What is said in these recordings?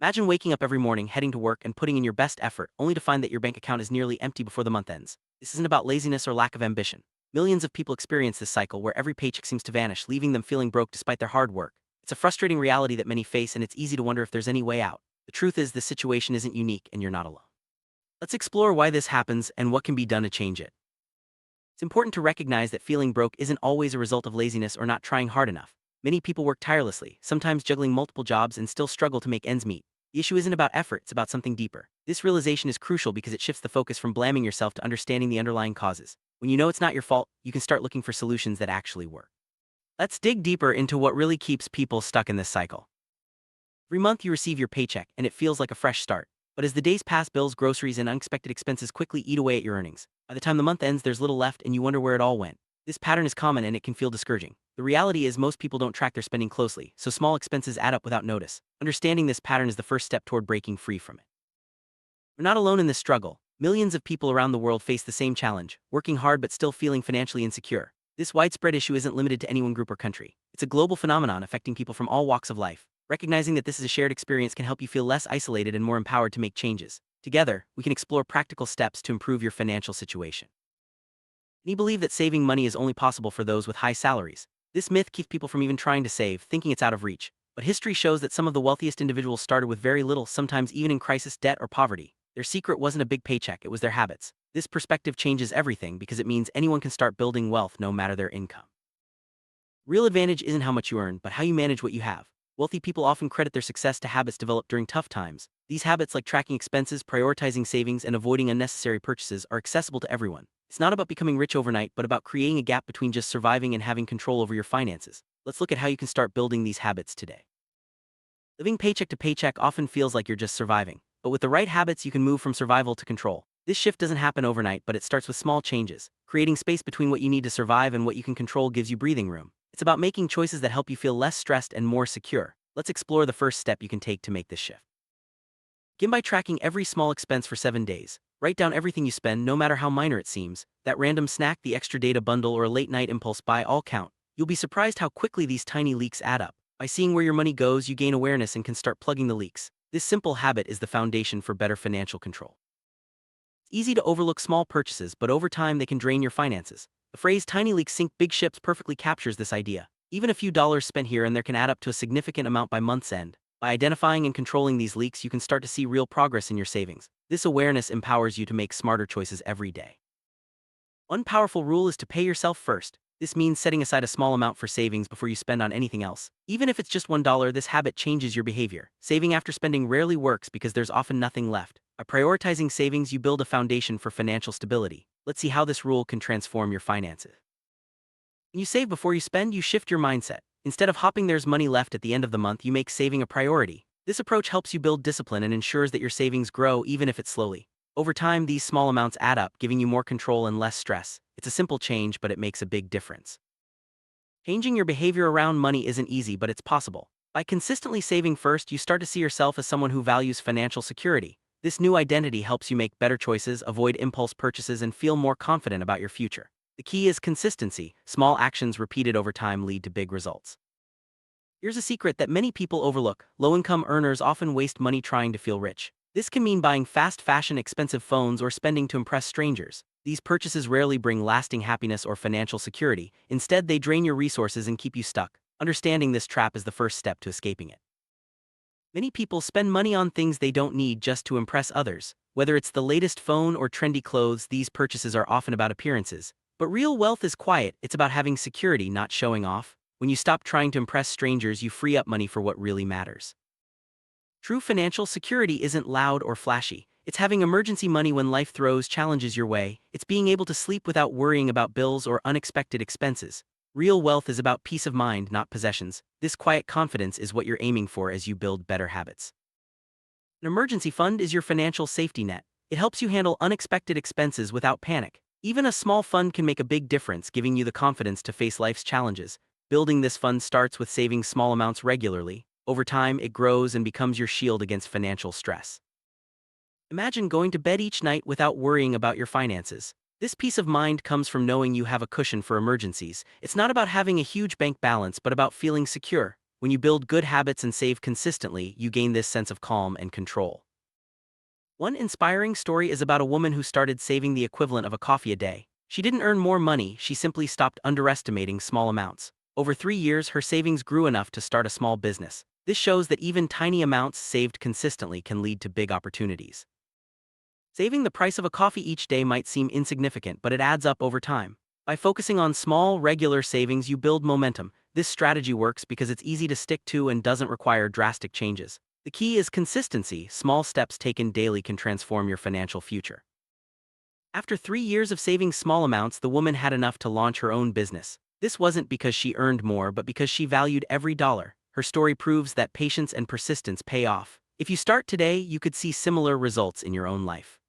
Imagine waking up every morning, heading to work, and putting in your best effort, only to find that your bank account is nearly empty before the month ends. This isn't about laziness or lack of ambition. Millions of people experience this cycle where every paycheck seems to vanish, leaving them feeling broke despite their hard work. It's a frustrating reality that many face, and it's easy to wonder if there's any way out. The truth is, this situation isn't unique, and you're not alone. Let's explore why this happens and what can be done to change it. It's important to recognize that feeling broke isn't always a result of laziness or not trying hard enough. Many people work tirelessly, sometimes juggling multiple jobs, and still struggle to make ends meet. The issue isn't about effort, it's about something deeper. This realization is crucial because it shifts the focus from blaming yourself to understanding the underlying causes. When you know it's not your fault, you can start looking for solutions that actually work. Let's dig deeper into what really keeps people stuck in this cycle. Every month you receive your paycheck, and it feels like a fresh start. But as the days pass, bills, groceries, and unexpected expenses quickly eat away at your earnings. By the time the month ends, there's little left, and you wonder where it all went. This pattern is common, and it can feel discouraging. The reality is, most people don't track their spending closely, so small expenses add up without notice. Understanding this pattern is the first step toward breaking free from it. You're not alone in this struggle. Millions of people around the world face the same challenge, working hard but still feeling financially insecure. This widespread issue isn't limited to any one group or country. It's a global phenomenon affecting people from all walks of life. Recognizing that this is a shared experience can help you feel less isolated and more empowered to make changes. Together, we can explore practical steps to improve your financial situation. Many believe that saving money is only possible for those with high salaries. This myth keeps people from even trying to save, thinking it's out of reach. But history shows that some of the wealthiest individuals started with very little, sometimes even in crisis, debt, or poverty. Their secret wasn't a big paycheck, it was their habits. This perspective changes everything because it means anyone can start building wealth no matter their income. Real advantage isn't how much you earn, but how you manage what you have. Wealthy people often credit their success to habits developed during tough times. These habits, like tracking expenses, prioritizing savings, and avoiding unnecessary purchases, are accessible to everyone. It's not about becoming rich overnight, but about creating a gap between just surviving and having control over your finances. Let's look at how you can start building these habits today. Living paycheck to paycheck often feels like you're just surviving. But with the right habits, you can move from survival to control. This shift doesn't happen overnight, but it starts with small changes. Creating space between what you need to survive and what you can control gives you breathing room. It's about making choices that help you feel less stressed and more secure. Let's explore the first step you can take to make this shift. Begin by tracking every small expense for 7 days. Write down everything you spend, no matter how minor it seems. That random snack, the extra data bundle, or a late-night impulse buy all count. You'll be surprised how quickly these tiny leaks add up. By seeing where your money goes, you gain awareness and can start plugging the leaks. This simple habit is the foundation for better financial control. It's easy to overlook small purchases, but over time they can drain your finances. The phrase "tiny leaks sink big ships" perfectly captures this idea. Even a few dollars spent here and there can add up to a significant amount by month's end. By identifying and controlling these leaks, you can start to see real progress in your savings. This awareness empowers you to make smarter choices every day. One powerful rule is to pay yourself first. This means setting aside a small amount for savings before you spend on anything else. Even if it's just $1, this habit changes your behavior. Saving after spending rarely works because there's often nothing left. By prioritizing savings, you build a foundation for financial stability. Let's see how this rule can transform your finances. When you save before you spend, you shift your mindset. Instead of hopping "there's money left" at the end of the month, you make saving a priority. This approach helps you build discipline and ensures that your savings grow even if it's slowly. Over time, these small amounts add up, giving you more control and less stress. It's a simple change, but it makes a big difference. Changing your behavior around money isn't easy, but it's possible. By consistently saving first, you start to see yourself as someone who values financial security. This new identity helps you make better choices, avoid impulse purchases, and feel more confident about your future. The key is consistency. Small actions repeated over time lead to big results. Here's a secret that many people overlook. Low-income earners often waste money trying to feel rich. This can mean buying fast fashion, expensive phones, or spending to impress strangers. These purchases rarely bring lasting happiness or financial security. Instead, they drain your resources and keep you stuck. Understanding this trap is the first step to escaping it. Many people spend money on things they don't need just to impress others. Whether it's the latest phone or trendy clothes, these purchases are often about appearances. But real wealth is quiet. It's about having security, not showing off. When you stop trying to impress strangers, you free up money for what really matters. True financial security isn't loud or flashy. It's having emergency money when life throws challenges your way. It's being able to sleep without worrying about bills or unexpected expenses. Real wealth is about peace of mind, not possessions. This quiet confidence is what you're aiming for as you build better habits. An emergency fund is your financial safety net. It helps you handle unexpected expenses without panic. Even a small fund can make a big difference, giving you the confidence to face life's challenges. Building this fund starts with saving small amounts regularly. Over time, it grows and becomes your shield against financial stress. Imagine going to bed each night without worrying about your finances. This peace of mind comes from knowing you have a cushion for emergencies. It's not about having a huge bank balance, but about feeling secure. When you build good habits and save consistently, you gain this sense of calm and control. One inspiring story is about a woman who started saving the equivalent of a coffee a day. She didn't earn more money, she simply stopped underestimating small amounts. Over 3 years, her savings grew enough to start a small business. This shows that even tiny amounts saved consistently can lead to big opportunities. Saving the price of a coffee each day might seem insignificant, but it adds up over time. By focusing on small, regular savings, you build momentum. This strategy works because it's easy to stick to and doesn't require drastic changes. The key is consistency. Small steps taken daily can transform your financial future. After 3 years of saving small amounts, the woman had enough to launch her own business. This wasn't because she earned more, but because she valued every dollar. Her story proves that patience and persistence pay off. If you start today, you could see similar results in your own life.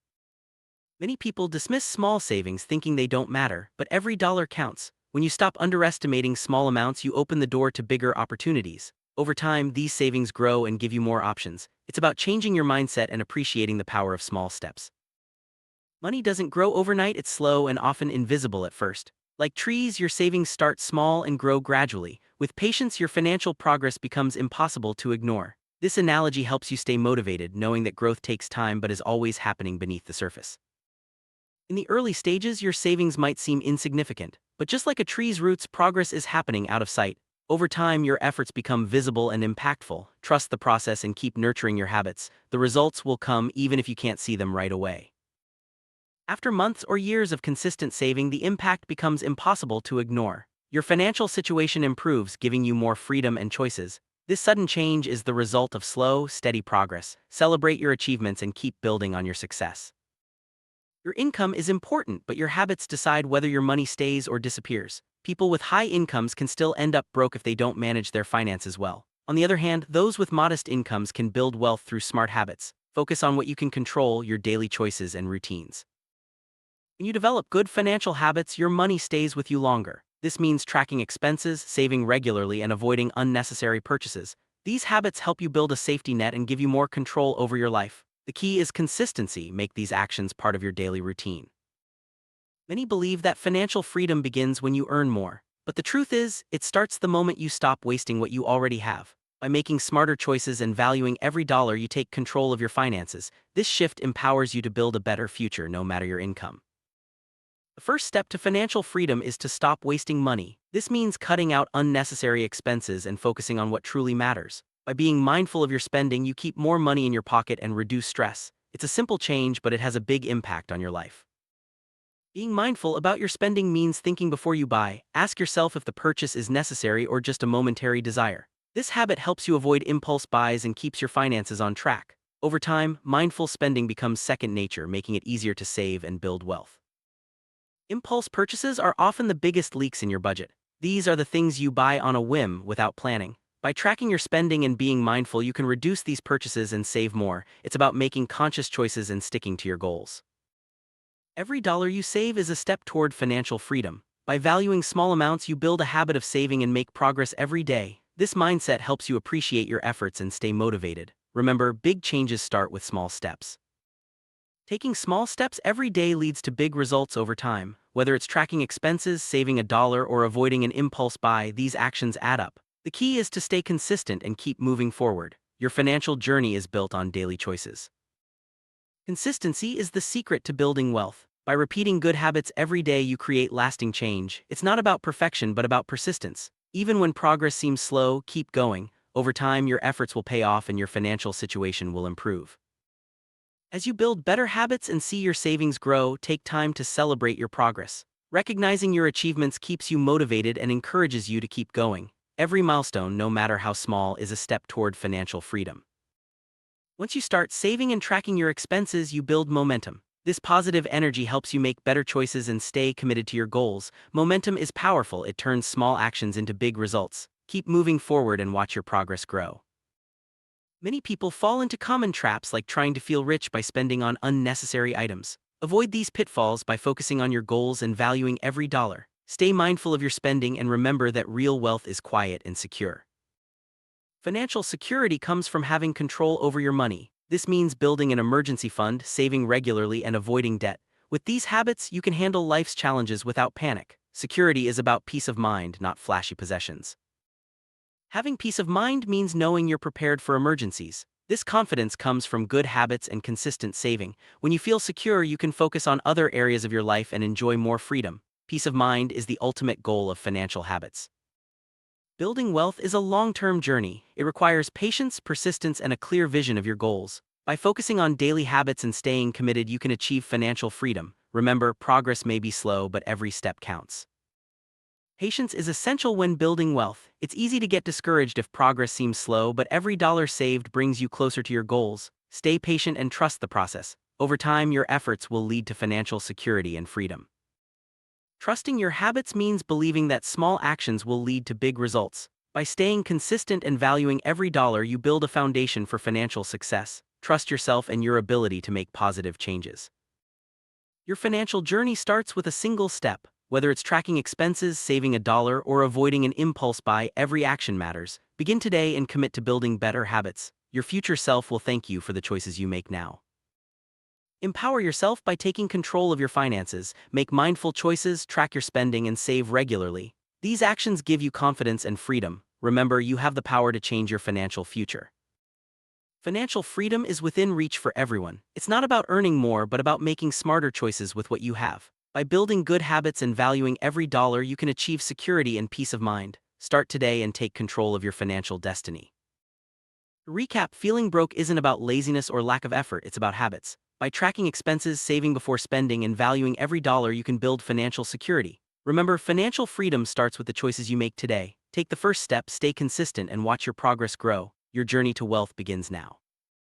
Many people dismiss small savings thinking they don't matter, but every dollar counts. When you stop underestimating small amounts, you open the door to bigger opportunities. Over time, these savings grow and give you more options. It's about changing your mindset and appreciating the power of small steps. Money doesn't grow overnight, it's slow and often invisible at first. Like trees, your savings start small and grow gradually. With patience, your financial progress becomes impossible to ignore. This analogy helps you stay motivated, knowing that growth takes time but is always happening beneath the surface. In the early stages, your savings might seem insignificant, but just like a tree's roots, progress is happening out of sight. Over time, your efforts become visible and impactful. Trust the process and keep nurturing your habits. The results will come even if you can't see them right away. After months or years of consistent saving, the impact becomes impossible to ignore. Your financial situation improves, giving you more freedom and choices. This sudden change is the result of slow, steady progress. Celebrate your achievements and keep building on your success. Your income is important, but your habits decide whether your money stays or disappears. People with high incomes can still end up broke if they don't manage their finances well. On the other hand, those with modest incomes can build wealth through smart habits. Focus on what you can control, your daily choices and routines. When you develop good financial habits, your money stays with you longer. This means tracking expenses, saving regularly, and avoiding unnecessary purchases. These habits help you build a safety net and give you more control over your life. The key is consistency. Make these actions part of your daily routine. Many believe that financial freedom begins when you earn more, but the truth is, it starts the moment you stop wasting what you already have. By making smarter choices and valuing every dollar, you take control of your finances. This shift empowers you to build a better future no matter your income. The first step to financial freedom is to stop wasting money. This means cutting out unnecessary expenses and focusing on what truly matters. By being mindful of your spending, you keep more money in your pocket and reduce stress. It's a simple change, but it has a big impact on your life. Being mindful about your spending means thinking before you buy. Ask yourself if the purchase is necessary or just a momentary desire. This habit helps you avoid impulse buys and keeps your finances on track. Over time, mindful spending becomes second nature, making it easier to save and build wealth. Impulse purchases are often the biggest leaks in your budget. These are the things you buy on a whim without planning. By tracking your spending and being mindful, you can reduce these purchases and save more. It's about making conscious choices and sticking to your goals. Every dollar you save is a step toward financial freedom. By valuing small amounts, you build a habit of saving and make progress every day. This mindset helps you appreciate your efforts and stay motivated. Remember, big changes start with small steps. Taking small steps every day leads to big results over time. Whether it's tracking expenses, saving a dollar, or avoiding an impulse buy, these actions add up. The key is to stay consistent and keep moving forward. Your financial journey is built on daily choices. Consistency is the secret to building wealth. By repeating good habits every day, you create lasting change. It's not about perfection, but about persistence. Even when progress seems slow, keep going. Over time, your efforts will pay off and your financial situation will improve. As you build better habits and see your savings grow, take time to celebrate your progress. Recognizing your achievements keeps you motivated and encourages you to keep going. Every milestone, no matter how small, is a step toward financial freedom. Once you start saving and tracking your expenses, you build momentum. This positive energy helps you make better choices and stay committed to your goals. Momentum is powerful. It turns small actions into big results. Keep moving forward and watch your progress grow. Many people fall into common traps like trying to feel rich by spending on unnecessary items. Avoid these pitfalls by focusing on your goals and valuing every dollar. Stay mindful of your spending and remember that real wealth is quiet and secure. Financial security comes from having control over your money. This means building an emergency fund, saving regularly, and avoiding debt. With these habits, you can handle life's challenges without panic. Security is about peace of mind, not flashy possessions. Having peace of mind means knowing you're prepared for emergencies. This confidence comes from good habits and consistent saving. When you feel secure, you can focus on other areas of your life and enjoy more freedom. Peace of mind is the ultimate goal of financial habits. Building wealth is a long-term journey. It requires patience, persistence, and a clear vision of your goals. By focusing on daily habits and staying committed, you can achieve financial freedom. Remember, progress may be slow, but every step counts. Patience is essential when building wealth. It's easy to get discouraged if progress seems slow, but every dollar saved brings you closer to your goals. Stay patient and trust the process. Over time, your efforts will lead to financial security and freedom. Trusting your habits means believing that small actions will lead to big results. By staying consistent and valuing every dollar, you build a foundation for financial success. Trust yourself and your ability to make positive changes. Your financial journey starts with a single step. Whether it's tracking expenses, saving a dollar, or avoiding an impulse buy, every action matters. Begin today and commit to building better habits. Your future self will thank you for the choices you make now. Empower yourself by taking control of your finances. Make mindful choices, track your spending, and save regularly. These actions give you confidence and freedom. Remember, you have the power to change your financial future. Financial freedom is within reach for everyone. It's not about earning more, but about making smarter choices with what you have. By building good habits and valuing every dollar, you can achieve security and peace of mind. Start today and take control of your financial destiny. To recap, feeling broke isn't about laziness or lack of effort, it's about habits. By tracking expenses, saving before spending, and valuing every dollar, you can build financial security. Remember, financial freedom starts with the choices you make today. Take the first step, stay consistent, and watch your progress grow. Your journey to wealth begins now.